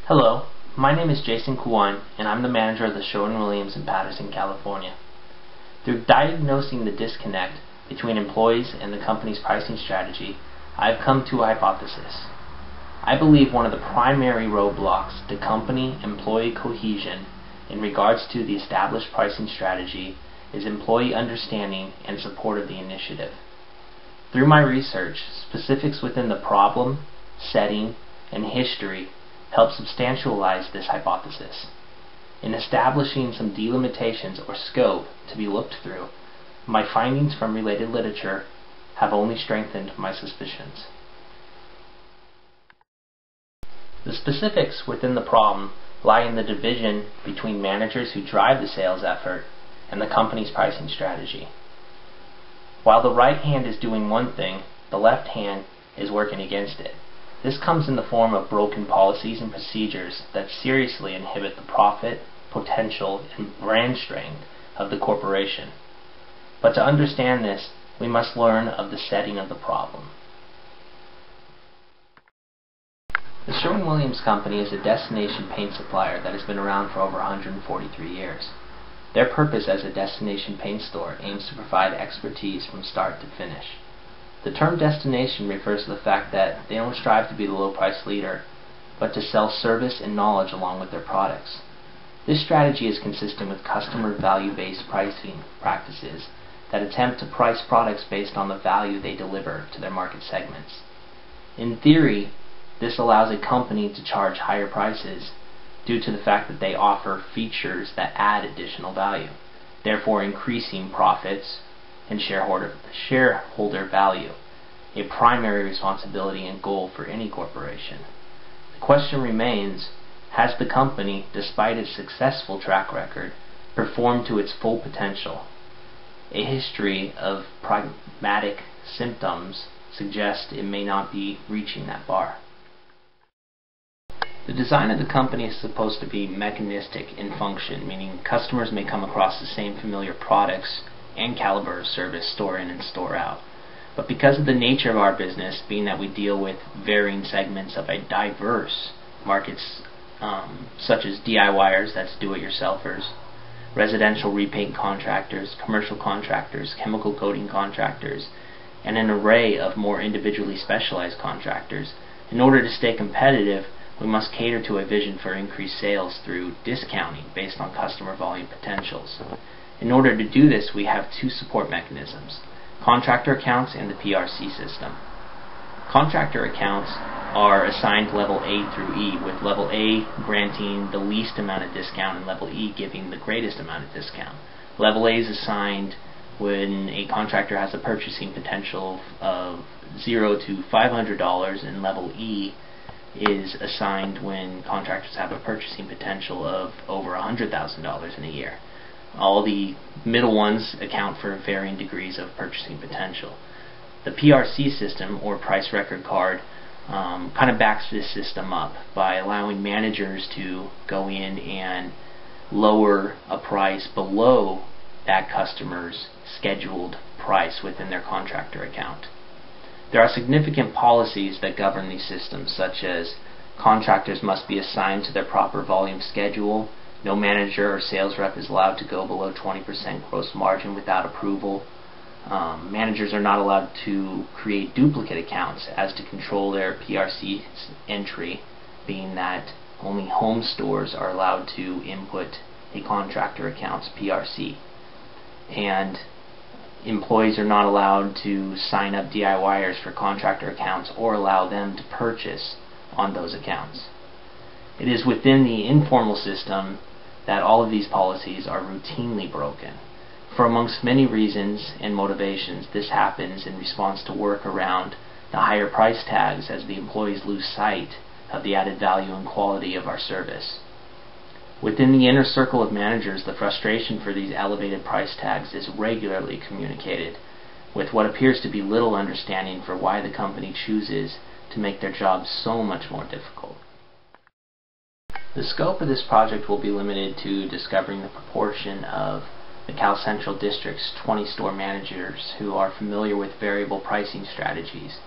Hello, my name is Jason Kwan, and I'm the manager of the Sherwin-Williams in Patterson, California. Through diagnosing the disconnect between employees and the company's pricing strategy, I've come to a hypothesis. I believe one of the primary roadblocks to company-employee cohesion in regards to the established pricing strategy is employee understanding and support of the initiative. Through my research, specifics within the problem, setting, and history help substantialize this hypothesis. In establishing some delimitations or scope to be looked through, my findings from related literature have only strengthened my suspicions. The specifics within the problem lie in the division between managers who drive the sales effort and the company's pricing strategy. While the right hand is doing one thing, the left hand is working against it. This comes in the form of broken policies and procedures that seriously inhibit the profit, potential, and brand strength of the corporation. But to understand this, we must learn of the setting of the problem. The Sherwin-Williams Company is a destination paint supplier that has been around for over 143 years. Their purpose as a destination paint store aims to provide expertise from start to finish. The term destination refers to the fact that they don't strive to be the low price leader, but to sell service and knowledge along with their products. This strategy is consistent with customer value-based pricing practices that attempt to price products based on the value they deliver to their market segments. In theory, this allows a company to charge higher prices due to the fact that they offer features that add additional value, therefore increasing profits and shareholder value, a primary responsibility and goal for any corporation. The question remains, has the company, despite its successful track record, performed to its full potential? A history of pragmatic symptoms suggests it may not be reaching that bar. The design of the company is supposed to be mechanistic in function, meaning customers may come across the same familiar products and caliber of service store in and store out. But because of the nature of our business, being that we deal with varying segments of a diverse markets such as DIYers, that's do-it-yourselfers, residential repaint contractors, commercial contractors, chemical coating contractors, and an array of more individually specialized contractors, in order to stay competitive, we must cater to a vision for increased sales through discounting based on customer volume potentials. In order to do this, we have two support mechanisms: contractor accounts and the PRC system. Contractor accounts are assigned level A through E, with level A granting the least amount of discount and level E giving the greatest amount of discount. Level A is assigned when a contractor has a purchasing potential of $0 to $500, and level E is assigned when contractors have a purchasing potential of over $100,000 in a year. All the middle ones account for varying degrees of purchasing potential. The PRC system, or price record card, kind of backs this system up by allowing managers to go in and lower a price below that customer's scheduled price within their contractor account. There are significant policies that govern these systems, such as contractors must be assigned to their proper volume schedule, no manager or sales rep is allowed to go below 20% gross margin without approval, managers are not allowed to create duplicate accounts as to control their PRC entry, being that only home stores are allowed to input a contractor account's PRC, and employees are not allowed to sign up DIYers for contractor accounts or allow them to purchase on those accounts. It is within the informal system that all of these policies are routinely broken. For amongst many reasons and motivations, this happens in response to work around the higher price tags as the employees lose sight of the added value and quality of our service. Within the inner circle of managers, the frustration for these elevated price tags is regularly communicated, with what appears to be little understanding for why the company chooses to make their jobs so much more difficult. The scope of this project will be limited to discovering the proportion of the Cal Central District's 20 store managers who are familiar with variable pricing strategies,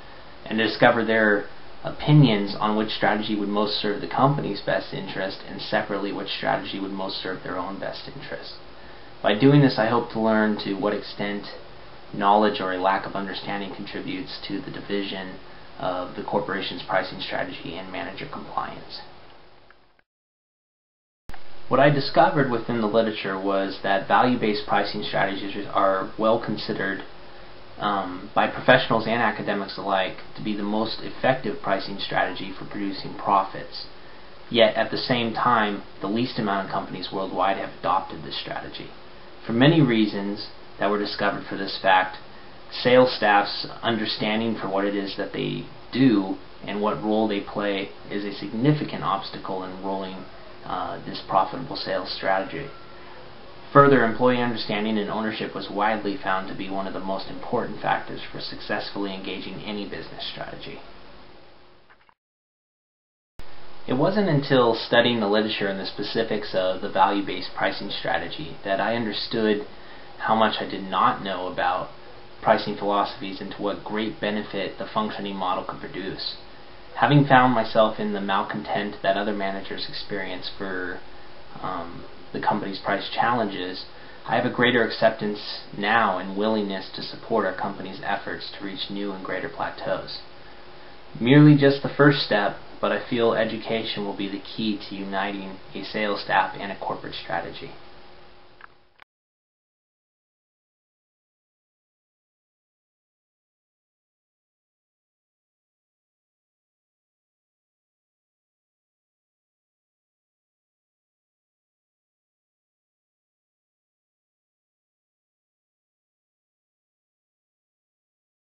and to discover their opinions on which strategy would most serve the company's best interest, and separately which strategy would most serve their own best interest. By doing this, I hope to learn to what extent knowledge or a lack of understanding contributes to the division of the corporation's pricing strategy and manager compliance. What I discovered within the literature was that value-based pricing strategies are well considered by professionals and academics alike to be the most effective pricing strategy for producing profits. Yet at the same time, the least amount of companies worldwide have adopted this strategy. For many reasons that were discovered for this fact, sales staff's understanding for what it is that they do and what role they play is a significant obstacle in rolling this profitable sales strategy. Further, employee understanding and ownership was widely found to be one of the most important factors for successfully engaging any business strategy. It wasn't until studying the literature and the specifics of the value-based pricing strategy that I understood how much I did not know about pricing philosophies and to what great benefit the functioning model could produce. Having found myself in the malcontent that other managers experience for the company's price challenges, I have a greater acceptance now and willingness to support our company's efforts to reach new and greater plateaus. Merely just the first step, but I feel education will be the key to uniting a sales staff and a corporate strategy.